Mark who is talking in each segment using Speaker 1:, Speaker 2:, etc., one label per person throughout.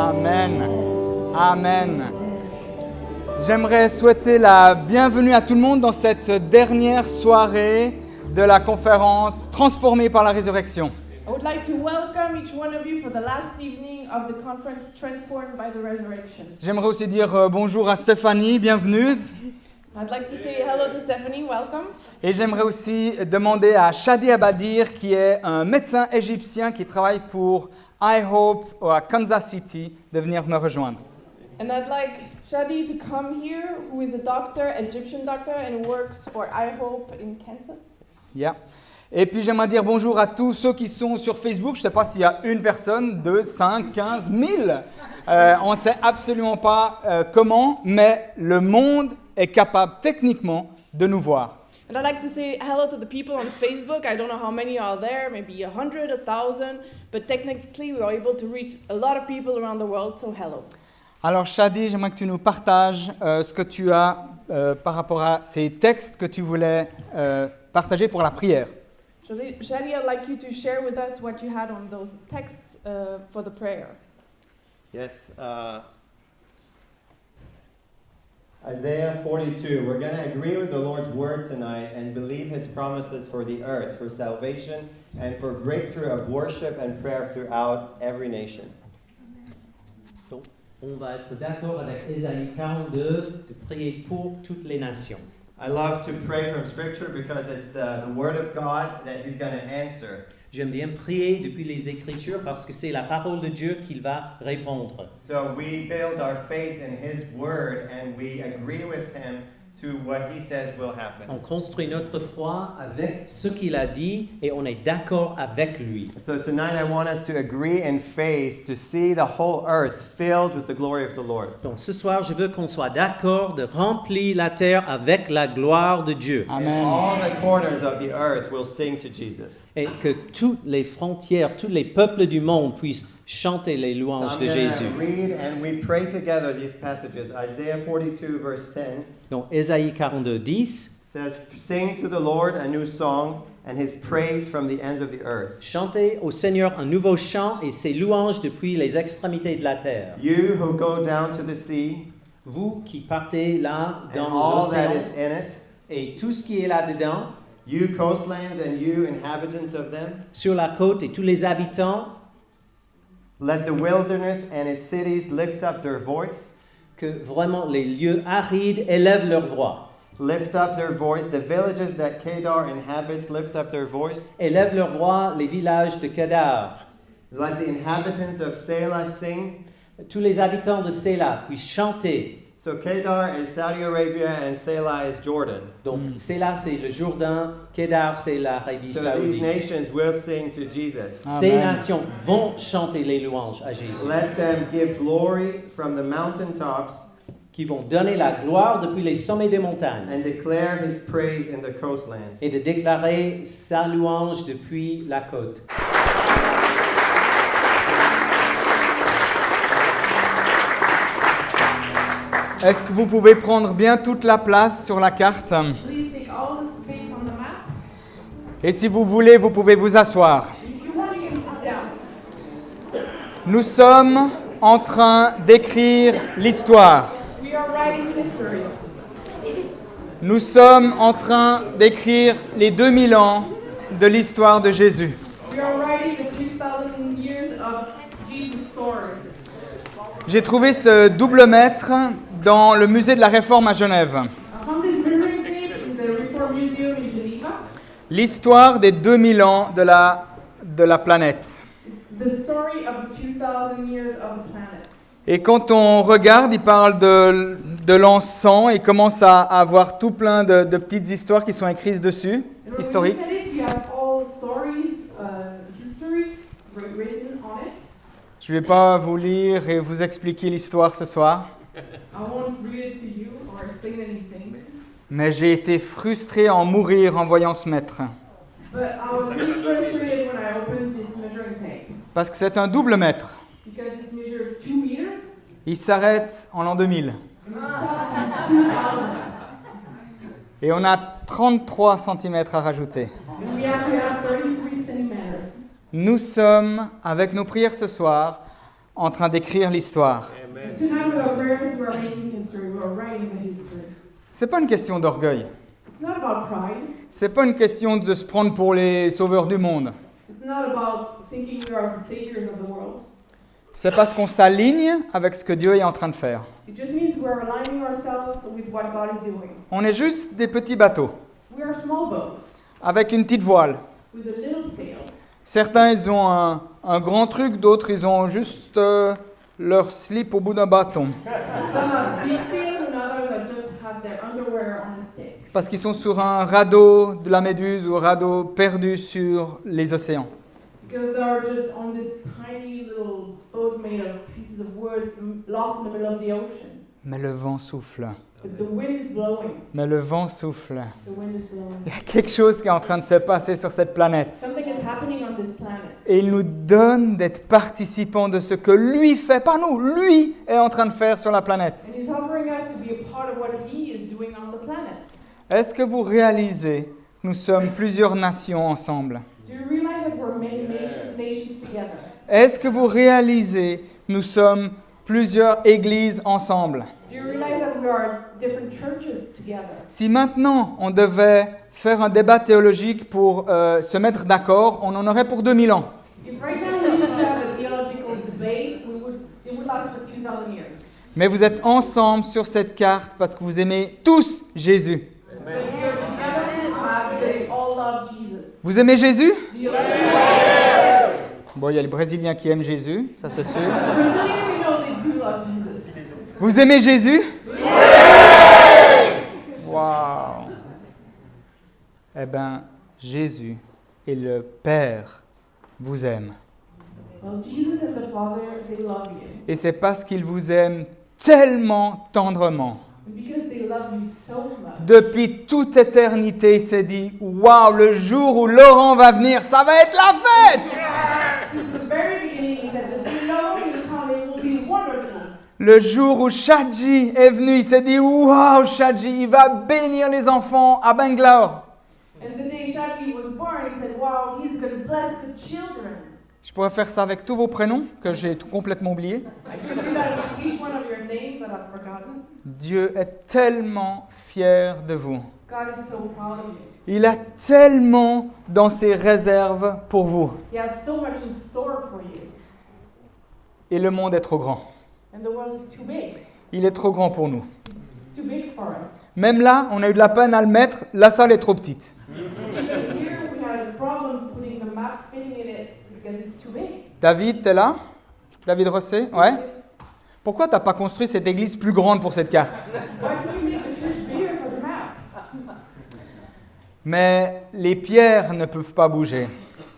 Speaker 1: Amen. Amen. J'aimerais souhaiter la bienvenue à tout le monde dans cette dernière soirée de la conférence Transformés par la résurrection.
Speaker 2: I would like to welcome each one of you for the last evening of the conference Transformed by the Resurrection.
Speaker 1: J'aimerais aussi dire bonjour à Stéphanie, bienvenue.
Speaker 2: I'd like to say hello to Stephanie, welcome.
Speaker 1: Et j'aimerais aussi demander à Shadi Abadir, qui est un médecin égyptien qui travaille pour iHope à Kansas City, de venir me rejoindre.
Speaker 2: And I'd like Shadi to come here, who is a doctor, Egyptian doctor, and works for iHope in Kansas.
Speaker 1: Yeah. Et puis j'aimerais dire bonjour à tous ceux qui sont sur Facebook. Je ne sais pas s'il y a une personne, 2, 5, 15, 1000. On ne sait absolument pas comment, mais le monde est capable techniquement de nous voir.
Speaker 2: And I'd like to say hello to the people on Facebook. I don't know how many are there, maybe 100, 1,000, but technically we are able to reach a lot of people around the world, so hello.
Speaker 1: Alors Shadi, j'aimerais que tu nous partages ce que tu as par rapport à ces textes que tu voulais partager pour la prière.
Speaker 2: Shadi, I'd like you to share with us what you had on those texts for the prayer.
Speaker 3: Yes, Isaiah 42. We're going to agree with the Lord's word tonight and believe his promises for the earth, for salvation, and for breakthrough of worship and prayer throughout every nation.
Speaker 4: Donc, on va être d'accord avec Ésaïe 42 de prier pour toutes les nations.
Speaker 3: I love to pray from Scripture because it's the word of God that he's going to answer.
Speaker 4: J'aime bien prier depuis les Écritures parce que c'est la parole de Dieu qu'il va répondre.
Speaker 3: So we build our faith in his word and we agree with him to what he says will happen.
Speaker 4: On construit notre foi avec ce qu'il a dit et on est d'accord avec lui.
Speaker 3: So tonight I want us to agree in faith to see the whole earth filled with the glory of the Lord.
Speaker 4: Donc ce soir, je veux qu'on soit d'accord de remplir la terre avec la gloire de Dieu.
Speaker 3: And
Speaker 1: Amen.
Speaker 3: all the corners of the earth will sing to Jesus.
Speaker 4: Et que toutes les frontières, tous les peuples du monde puissent chanter les
Speaker 3: So
Speaker 4: louanges
Speaker 3: I'm
Speaker 4: de
Speaker 3: going
Speaker 4: Jésus.
Speaker 3: to read and we pray together these passages. Isaiah 42 verse 10
Speaker 4: Donc Ésaïe 42, 10.
Speaker 3: says, "Sing to the Lord a new song and his praise from the ends of the earth.
Speaker 4: Chantez au Seigneur un nouveau chant et ses louanges depuis les extrémités de la terre.
Speaker 3: You who go down to the sea
Speaker 4: Vous qui partez là
Speaker 3: and
Speaker 4: dans
Speaker 3: all that
Speaker 4: l'océan
Speaker 3: is in it,
Speaker 4: et tout ce qui est là-dedans,
Speaker 3: you coastlands and you inhabitants of them,
Speaker 4: sur la côte et tous les habitants,
Speaker 3: let the wilderness and its cities lift up their voice.
Speaker 4: que vraiment les lieux arides élèvent leur voix.
Speaker 3: Lift up their voice. The villages that Kedar inhabits, lift up their voice.
Speaker 4: Élèvent leur voix les villages de Kedar.
Speaker 3: Let the inhabitants of Selah sing.
Speaker 4: Tous les habitants de Séla puissent chanter.
Speaker 3: So Kedar is Saudi Arabia and Selah is Jordan.
Speaker 4: Donc Séla c'est le Jourdain, Kedar c'est l'Arabie
Speaker 3: So these
Speaker 4: Saoudite.
Speaker 3: nations will sing to Jesus.
Speaker 4: Ces
Speaker 1: Amen.
Speaker 4: nations vont chanter les louanges à Jésus,
Speaker 3: Let them give glory from the mountaintops
Speaker 4: qui vont donner la gloire depuis les sommets des montagnes
Speaker 3: and declare his praise in the coastlands.
Speaker 4: et de déclarer sa louange depuis la côte.
Speaker 1: Est-ce que vous pouvez prendre bien toute la place sur la carte?
Speaker 2: Please take all the space on the map.
Speaker 1: Et si vous voulez, vous pouvez vous asseoir.
Speaker 2: If you want, you can sit down.
Speaker 1: Nous sommes en train d'écrire l'histoire.
Speaker 2: We are writing history.
Speaker 1: Nous sommes en train d'écrire les 2000 ans de l'histoire de Jésus.
Speaker 2: We are writing the 2,000 years of Jesus' story.
Speaker 1: J'ai trouvé ce double mètre dans le musée de la Réforme à Genève.
Speaker 2: I found this measuring tape in the Reform Museum in Geneva.
Speaker 1: L'histoire des 2000 ans de la planète.
Speaker 2: The story of 2,000 years of the planet.
Speaker 1: Et quand on regarde, il parle de l'encens et commence à avoir tout plein de petites histoires qui sont écrites dessus,
Speaker 2: And when
Speaker 1: historiques.
Speaker 2: you look at it, you have all stories, history written on it.
Speaker 1: Je ne vais pas vous lire et vous expliquer l'histoire ce soir,
Speaker 2: I won't read it to you or explain anything.
Speaker 1: mais j'ai été frustré à en mourir en voyant ce mètre.
Speaker 2: But I was really frustrated when I opened this measuring tape
Speaker 1: Parce que c'est un double mètre.
Speaker 2: because it measures 2 meters.
Speaker 1: Il s'arrête en l'an 2000.
Speaker 2: And it stops at 2,000.
Speaker 1: Et on a 33 cm à rajouter.
Speaker 2: And we have to have 33 centimeters.
Speaker 1: Nous sommes, avec nos prières ce soir, en train d'écrire l'histoire.
Speaker 2: Tonight with our prayers, we are making history. We are writing the history.
Speaker 1: C'est pas une question d'orgueil.
Speaker 2: It's not about pride.
Speaker 1: C'est pas une question de se prendre pour les sauveurs du monde.
Speaker 2: It's not about thinking we are the saviors of the world.
Speaker 1: C'est parce qu'on s'aligne avec ce que Dieu est en train de faire.
Speaker 2: It just means we're aligning ourselves with what God is doing.
Speaker 1: On est juste des petits bateaux
Speaker 2: We are small boats
Speaker 1: avec une petite voile.
Speaker 2: with a little sail.
Speaker 1: Certains, ils ont un grand truc, d'autres, ils ont juste leur slip au bout d'un bâton.
Speaker 2: Some have big sails and others that just have their underwear on a stick.
Speaker 1: Parce qu'ils sont sur un radeau de la Méduse ou un radeau perdu sur les océans.
Speaker 2: Because they're just on this tiny little boat made of pieces of wood lost in the middle of the ocean.
Speaker 1: Mais le vent souffle.
Speaker 2: But the wind is blowing.
Speaker 1: Mais le vent souffle.
Speaker 2: The wind is blowing.
Speaker 1: Il y a quelque chose qui est en train de se passer sur cette planète.
Speaker 2: Something is happening on this planet.
Speaker 1: Et il nous donne d'être participants de ce que lui fait, pas nous, lui est en train de faire sur la planète.
Speaker 2: And he's offering us to be a part of what he is doing on the planet.
Speaker 1: Est-ce que vous réalisez que nous sommes plusieurs nations ensemble?
Speaker 2: Do you realize that we're many nations together?
Speaker 1: Est-ce que vous réalisez que nous sommes plusieurs églises ensemble?
Speaker 2: Do you realize that we are different churches together?
Speaker 1: Si maintenant on devait faire un débat théologique pour se mettre d'accord, on en aurait pour 2000 ans.
Speaker 2: If right now we were to have a theological debate, it would last for 2,000 years.
Speaker 1: Mais vous êtes ensemble sur cette carte parce que vous aimez tous Jésus.
Speaker 2: But you're together because you all love Jesus.
Speaker 1: Vous aimez Jésus?
Speaker 2: Do you love Jesus?
Speaker 1: Bon, il y a les Brésiliens qui aiment Jésus, ça c'est sûr.
Speaker 2: Brazilians, we know they do love Jesus.
Speaker 1: Vous aimez Jésus? Waouh! Eh bien, Jésus et le Père vous aiment.
Speaker 2: Well, Jesus and the Father, they love you.
Speaker 1: Et c'est parce qu'ils vous aiment tellement tendrement.
Speaker 2: And because they love you so much.
Speaker 1: Depuis toute éternité, il s'est dit, waouh, le jour où Laurent va venir, ça va être la fête!
Speaker 2: Since the very beginning, he said that the Lord will come, it will be wonderful.
Speaker 1: Le jour où Shadji est venu, il s'est dit, waouh, Shadji, il va bénir les enfants à Bangalore.
Speaker 2: And the day Shadi was born, he said, wow, he's going to bless the children.
Speaker 1: Je pourrais faire ça avec tous vos prénoms, que j'ai complètement oubliés.
Speaker 2: I could do that with each one of your names that I've forgotten.
Speaker 1: Dieu est tellement fier de vous.
Speaker 2: God is so proud of you.
Speaker 1: Il a tellement dans ses réserves pour vous.
Speaker 2: He has so much in store for you.
Speaker 1: Et le monde est trop grand.
Speaker 2: And the world is too big.
Speaker 1: Il est trop grand pour nous.
Speaker 2: It's too big for us.
Speaker 1: Même là, on a eu de la peine à le mettre. La salle est trop petite.
Speaker 2: Even here, we had a problem putting the map, fitting in it, because it's too big.
Speaker 1: David, t'es là? David Rosset? Ouais? Pourquoi t'as pas construit cette église plus grande pour cette carte?
Speaker 2: Why don't you make the church bigger for the map?
Speaker 1: Mais les pierres ne peuvent pas bouger.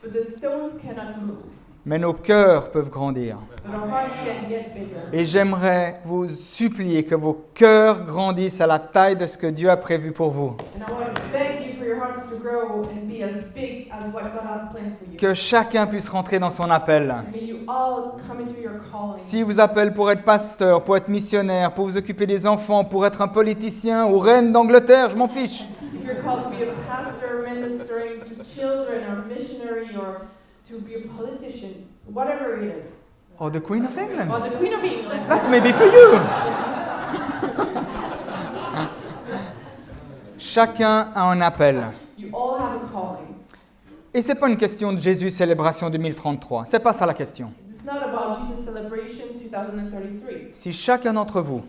Speaker 2: But the stones cannot move.
Speaker 1: Mais nos cœurs peuvent grandir.
Speaker 2: But our hearts can get bigger.
Speaker 1: Et j'aimerais vous supplier que vos cœurs grandissent à la taille de ce que Dieu a prévu pour vous.
Speaker 2: And I want to beg you for your hearts to grow and be as big as what God has planned for you.
Speaker 1: Que chacun puisse rentrer dans son appel.
Speaker 2: May you all come into your calling.
Speaker 1: S'il vous appelle pour être pasteur, pour être missionnaire, pour vous occuper des enfants, pour être un politicien ou reine d'Angleterre, je m'en fiche.
Speaker 2: If you're called to be a pastor, ministering to children, or missionary, or to be a politician, whatever it is.
Speaker 1: Oh, the Queen of England.
Speaker 2: Or the Queen of England.
Speaker 1: That's maybe for you. Chacun a un appel.
Speaker 2: You all have a calling.
Speaker 1: Et c'est pas une question de Jésus célébration 2033. C'est pas ça la question.
Speaker 2: It's not about Jesus Celebration 2033.
Speaker 1: Si chacun d'entre vous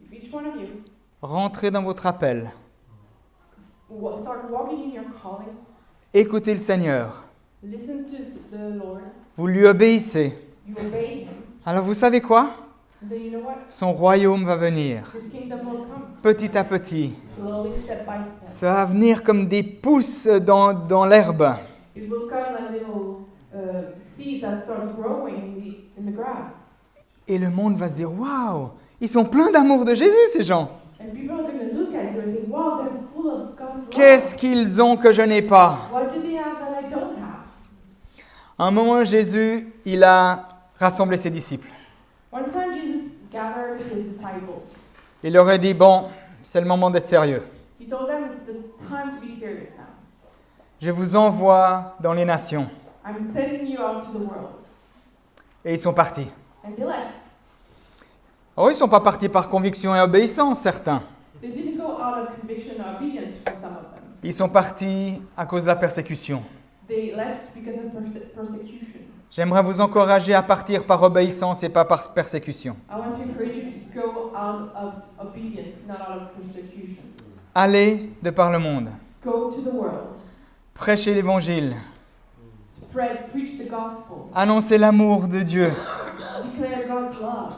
Speaker 2: If each one of you
Speaker 1: rentrez dans votre appel,
Speaker 2: start walking in your calling,
Speaker 1: écoutez le Seigneur,
Speaker 2: listen to the Lord,
Speaker 1: vous lui obéissez,
Speaker 2: you obey Him,
Speaker 1: alors vous savez quoi?
Speaker 2: then you know what?
Speaker 1: Son royaume va venir,
Speaker 2: His kingdom will come,
Speaker 1: petit à petit.
Speaker 2: slowly, step by step.
Speaker 1: Ça va venir comme des pousses dans l'herbe.
Speaker 2: It will come like a little seed that starts growing in the grass.
Speaker 1: Et le monde va se dire, waouh, ils sont pleins d'amour de Jésus, ces gens.
Speaker 2: And people are going to look at you and say, wow, they're full of God's love.
Speaker 1: Qu'est-ce qu'ils ont que je n'ai pas?
Speaker 2: What do they have that I don't have?
Speaker 1: À un moment, Jésus, il a rassemblé ses disciples.
Speaker 2: One time Jesus gathered his disciples.
Speaker 1: Il leur a dit, bon, c'est le moment d'être sérieux.
Speaker 2: He told them it's the time to be serious now.
Speaker 1: Je vous envoie dans les nations.
Speaker 2: I'm sending you out to the world.
Speaker 1: Et ils sont partis.
Speaker 2: And they left.
Speaker 1: Oh, ils ne sont pas partis par conviction et obéissance, certains.
Speaker 2: They didn't go out of conviction or obedience for some of them.
Speaker 1: Ils sont partis à cause de la persécution.
Speaker 2: They left because of persecution.
Speaker 1: J'aimerais vous encourager à partir par obéissance et pas par persécution.
Speaker 2: I want to encourage you to go out of obedience, not out of persecution.
Speaker 1: Allez de par le monde.
Speaker 2: Go to the world.
Speaker 1: Prêchez l'évangile.
Speaker 2: Preach the gospel.
Speaker 1: Annoncez l'amour de Dieu
Speaker 2: Declare God's love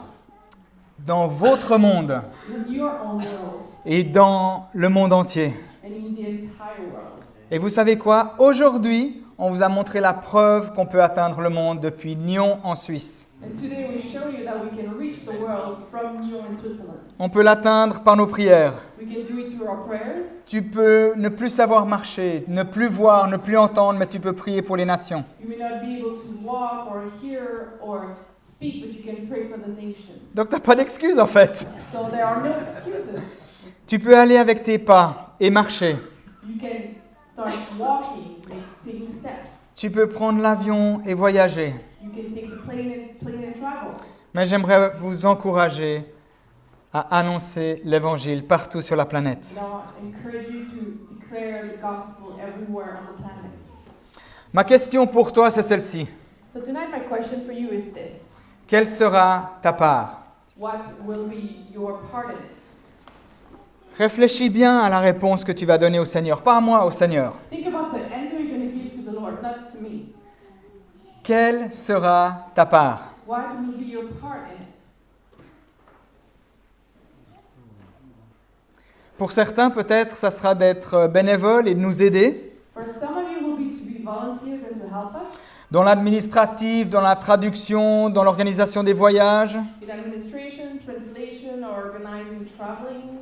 Speaker 1: dans votre monde
Speaker 2: in your own world
Speaker 1: et dans le monde entier.
Speaker 2: and in the entire world.
Speaker 1: Et vous savez quoi? Aujourd'hui, on vous a montré la preuve qu'on peut atteindre le monde depuis Nyon en Suisse.
Speaker 2: And today we show you that we can reach the world from Nyon in Switzerland.
Speaker 1: On peut l'atteindre par nos prières.
Speaker 2: We can do it through our prayers.
Speaker 1: Tu peux ne plus savoir marcher, ne plus voir, ne plus entendre, mais tu peux prier pour les nations.
Speaker 2: You may not be able to walk or hear or speak, but you can pray for the nations.
Speaker 1: Donc tu n'as pas d'excuse en fait.
Speaker 2: So there are no excuses.
Speaker 1: Tu peux aller avec tes pas et marcher.
Speaker 2: You can start walking, taking steps.
Speaker 1: Tu peux prendre l'avion et voyager.
Speaker 2: You can take the plane and travel.
Speaker 1: Mais j'aimerais vous encourager à annoncer l'évangile partout sur la planète.
Speaker 2: Now I encourage you to declare the gospel everywhere on the planet.
Speaker 1: Ma question pour toi, c'est celle-ci.
Speaker 2: So tonight my question for you is this.
Speaker 1: Quelle sera ta part?
Speaker 2: What will be your part in it?
Speaker 1: Réfléchis bien à la réponse que tu vas donner au Seigneur, pas à moi, au Seigneur.
Speaker 2: Think about the answer you're going to give to the Lord, not to me.
Speaker 1: Quelle sera ta part?
Speaker 2: What will be your part in it?
Speaker 1: Pour certains, peut-être, ça sera d'être bénévole et de nous aider
Speaker 2: For some of you will be to be volunteers and to help us
Speaker 1: dans l'administratif, dans la traduction, dans l'organisation des voyages.
Speaker 2: in administration, translation, or organizing traveling.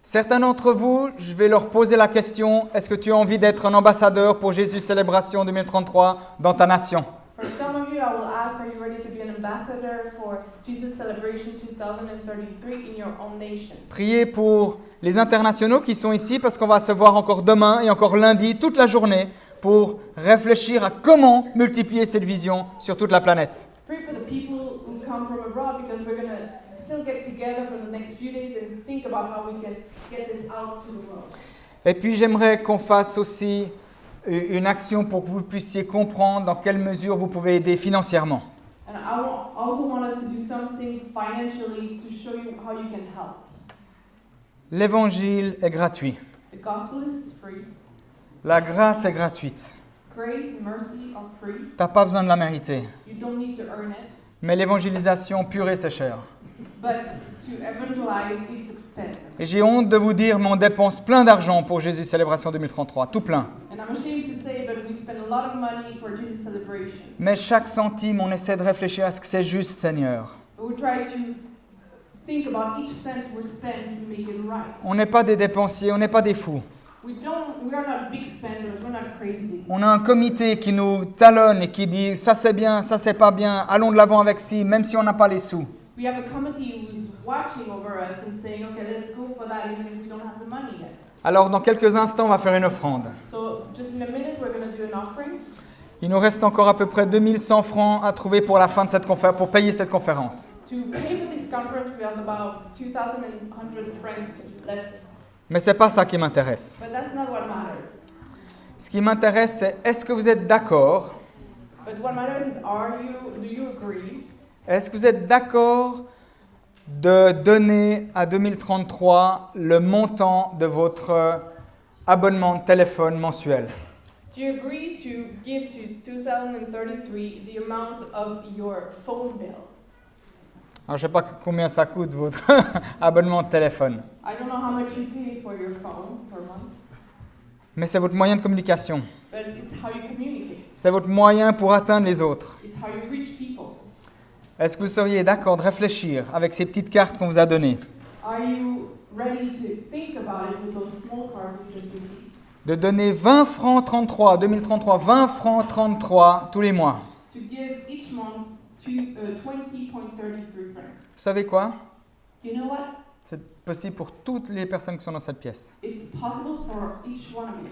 Speaker 1: Certains d'entre vous, je vais leur poser la question, est-ce que tu as envie d'être un ambassadeur pour Jésus Célébration 2033 dans ta nation?
Speaker 2: For some of you, I will ask, are you ready to be an ambassador for Jesus Celebration 2033 in your own nation?
Speaker 1: Priez pour les internationaux qui sont ici parce qu'on va se voir encore demain et encore lundi, toute la journée, pour réfléchir à comment multiplier cette vision sur toute la planète.
Speaker 2: Pray for the people who come from abroad because we're going to still get together for the next few days and think about how we can get this out to the world.
Speaker 1: Et puis j'aimerais qu'on fasse aussi une action pour que vous puissiez comprendre dans quelle mesure vous pouvez aider financièrement.
Speaker 2: And I also want us to do something financially to show you how you can help.
Speaker 1: L'évangile est gratuit.
Speaker 2: The gospel is free.
Speaker 1: La grâce est gratuite.
Speaker 2: Grace and mercy are free.
Speaker 1: Tu n'as pas besoin de la mériter.
Speaker 2: You don't need to earn it.
Speaker 1: Mais l'évangélisation pure et c'est cher.
Speaker 2: But to evangelize, it's expensive.
Speaker 1: Et j'ai honte de vous dire, mais on dépense plein d'argent pour Jésus Célébration 2033, tout plein.
Speaker 2: And I'm ashamed to say, but we spend a lot of money for Jesus Celebration.
Speaker 1: Mais chaque centime, on essaie de réfléchir à ce que c'est juste, Seigneur.
Speaker 2: But we try to think about each cent we spend to make it right.
Speaker 1: On n'est pas des dépensiers, on n'est pas des fous.
Speaker 2: We are not big spenders, we're not crazy.
Speaker 1: On a un comité qui nous talonne et qui dit ça c'est bien, ça c'est pas bien, allons de l'avant avec ci, même si on n'a pas les sous.
Speaker 2: We have a committee who's watching over us and saying, okay, let's go for that even if we don't have the money yet.
Speaker 1: Alors dans quelques instants, on va faire une offrande.
Speaker 2: So just in a minute, we're going to do an offering.
Speaker 1: Il nous reste encore à peu près 2100 francs à trouver pour la fin de cette conférence, pour payer cette conférence.
Speaker 2: To pay for this conference, we have about 2,100 francs left.
Speaker 1: Mais c'est pas ça qui m'intéresse.
Speaker 2: But that's not what matters.
Speaker 1: Ce qui m'intéresse, c'est est-ce que vous êtes d'accord?
Speaker 2: But what matters is, do you agree?
Speaker 1: Est-ce que vous êtes d'accord de donner à 2033 le montant de votre abonnement de téléphone mensuel?
Speaker 2: Do you agree to give to 2033 the amount of your phone bill?
Speaker 1: Alors, je ne sais pas combien ça coûte votre abonnement de téléphone,
Speaker 2: I don't know how much you pay for your phone per month,
Speaker 1: mais c'est votre moyen de communication.
Speaker 2: but it's how you communicate.
Speaker 1: C'est votre moyen pour atteindre les autres.
Speaker 2: It's how you reach people.
Speaker 1: Est-ce que vous seriez d'accord de réfléchir avec ces petites cartes qu'on vous a données,
Speaker 2: Are you ready to think about it with those small cards we just received?
Speaker 1: de donner 20 francs 33, 2033, 20 francs 33 tous les mois?
Speaker 2: To give each month 20.33 francs.
Speaker 1: Vous savez quoi?
Speaker 2: You know what?
Speaker 1: C'est possible pour toutes les personnes qui sont dans cette pièce.
Speaker 2: It's possible for each one of you,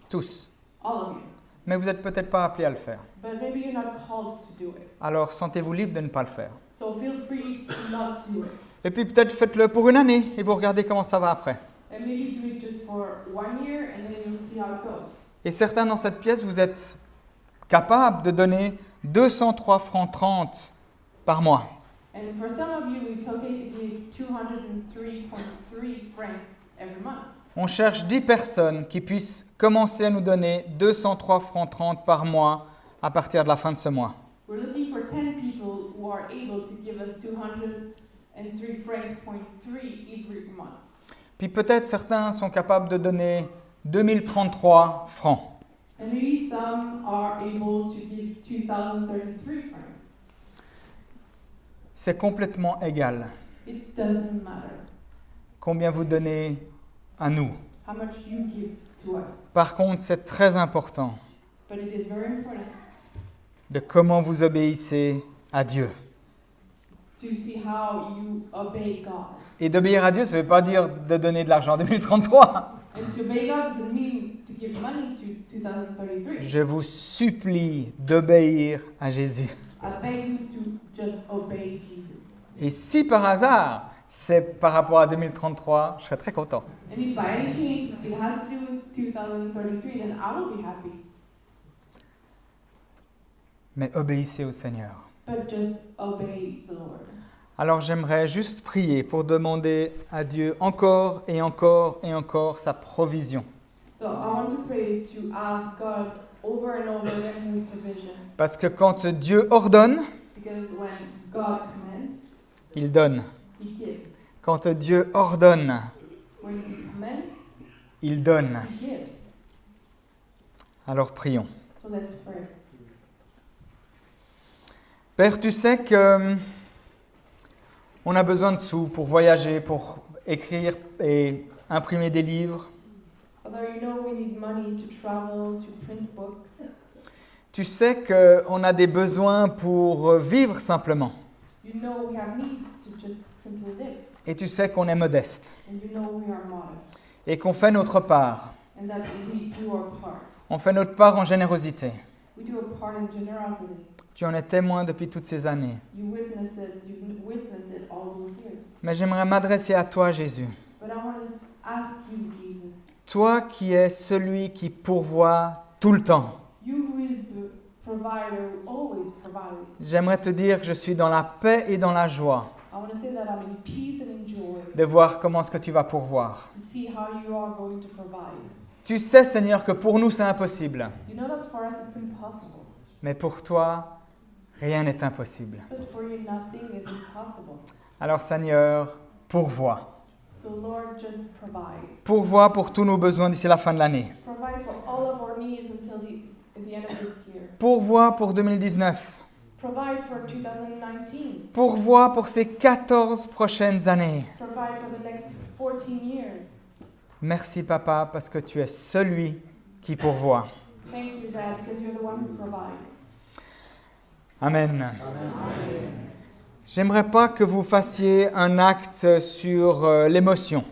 Speaker 1: Tous.
Speaker 2: all of you.
Speaker 1: mais vous n'êtes peut-être pas appelé à le faire.
Speaker 2: but maybe you're not called to do it.
Speaker 1: Alors sentez-vous libre de ne pas le faire.
Speaker 2: So feel free to not do it.
Speaker 1: Et puis peut-être faites-le pour une année et vous regardez comment ça va après.
Speaker 2: And maybe do it just for 1 year and then you'll see how it goes.
Speaker 1: Et certains dans cette pièce, vous êtes capables de donner 203 francs 30 par mois.
Speaker 2: And for some of you, it's okay to give 203.3 francs every month.
Speaker 1: On cherche 10 personnes qui puissent commencer à nous donner 203 francs 30 par mois à partir de la fin de ce mois.
Speaker 2: We're looking for 10 people who are able to give us 203 francs.3 every month.
Speaker 1: Puis peut-être certains sont capables de donner 2033 francs.
Speaker 2: And maybe some are able to give 2033 francs.
Speaker 1: C'est complètement égal.
Speaker 2: It doesn't matter
Speaker 1: Combien vous donnez à nous.
Speaker 2: how much you give to us.
Speaker 1: Par contre, c'est très important
Speaker 2: But it is very important
Speaker 1: de comment vous obéissez à Dieu.
Speaker 2: to see how you obey God.
Speaker 1: Et d'obéir à Dieu, ça ne veut pas dire de donner de l'argent en 2033.
Speaker 2: And to obey God doesn't mean to give money to 2033.
Speaker 1: Je vous supplie d'obéir à Jésus.
Speaker 2: I beg you to just obey Jesus.
Speaker 1: Et si par hasard, c'est par rapport à 2033, je serais très content.
Speaker 2: And if by any chance it has to do with 2033, then I will be happy.
Speaker 1: Mais obéissez au Seigneur.
Speaker 2: But just obey the Lord.
Speaker 1: Alors j'aimerais juste prier pour demander à Dieu encore et encore et encore sa provision.
Speaker 2: So I want to pray to ask God over and over again His provision.
Speaker 1: Parce que quand Dieu ordonne,
Speaker 2: Because when God commands,
Speaker 1: il donne.
Speaker 2: He gives.
Speaker 1: Quand Dieu ordonne,
Speaker 2: When He commands,
Speaker 1: il donne.
Speaker 2: He gives.
Speaker 1: Alors prions.
Speaker 2: So let's pray.
Speaker 1: Père, tu sais que on a besoin de sous pour voyager, pour écrire et imprimer des livres.
Speaker 2: Father, you know we need money to travel, to print books.
Speaker 1: Tu sais qu'on a des besoins pour vivre simplement.
Speaker 2: You know we have needs to just simply live.
Speaker 1: Et tu sais qu'on est modeste
Speaker 2: And you know we are modest.
Speaker 1: et qu'on fait notre part.
Speaker 2: And that we do our part.
Speaker 1: On fait notre part en générosité.
Speaker 2: We do our part in generosity.
Speaker 1: Tu en es témoin depuis toutes ces années.
Speaker 2: You've witnessed it all those years.
Speaker 1: Mais j'aimerais m'adresser à toi, Jésus.
Speaker 2: But I want to ask you, Jesus,
Speaker 1: Toi qui es celui qui pourvoit tout le temps.
Speaker 2: you who is the provider, who always provides.
Speaker 1: J'aimerais te dire que je suis dans la paix et dans la joie
Speaker 2: I want to say that I'm in peace and in joy
Speaker 1: de voir comment est-ce que tu vas pourvoir.
Speaker 2: to see how you are going to provide.
Speaker 1: Tu sais, Seigneur, que pour nous c'est impossible.
Speaker 2: You know that for us it's impossible.
Speaker 1: Mais pour toi, rien n'est impossible.
Speaker 2: But for you nothing is impossible.
Speaker 1: Alors, Seigneur, pourvois.
Speaker 2: So Lord, just provide.
Speaker 1: Pourvois pour tous nos besoins d'ici la fin de l'année.
Speaker 2: Provide for all of our needs until the end of this year.
Speaker 1: Pourvois pour 2019.
Speaker 2: Provide for 2019.
Speaker 1: Pourvois pour ces 14 prochaines années.
Speaker 2: Provide for the next 14 years.
Speaker 1: Merci, Papa, parce que tu es celui qui pourvoit.
Speaker 2: Thank you, Dad, because you're the one who provides.
Speaker 1: Amen. J'aimerais pas que vous fassiez un acte sur l'émotion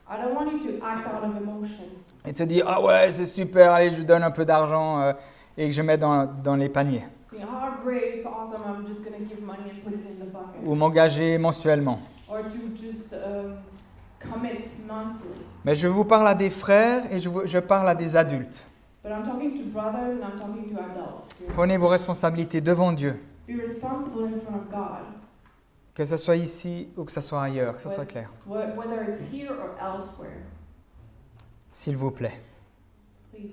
Speaker 2: I don't want you to act out of emotion
Speaker 1: et te dire ah ouais c'est super, allez je vous donne un peu d'argent et que je mets dans les paniers
Speaker 2: saying, oh great, it's awesome, I'm just going to give money and put it in the bucket.
Speaker 1: ou m'engager mensuellement.
Speaker 2: Or to just commit monthly.
Speaker 1: Mais je vous parle à des frères et je parle à des adultes.
Speaker 2: But I'm talking to brothers and I'm talking to adults. Here.
Speaker 1: Prenez vos responsabilités devant Dieu,
Speaker 2: Be responsible in front of God,
Speaker 1: que ce soit ici ou que ce soit ailleurs, que ce soit clair.
Speaker 2: whether it's here or elsewhere.
Speaker 1: S'il vous plaît.
Speaker 2: Please.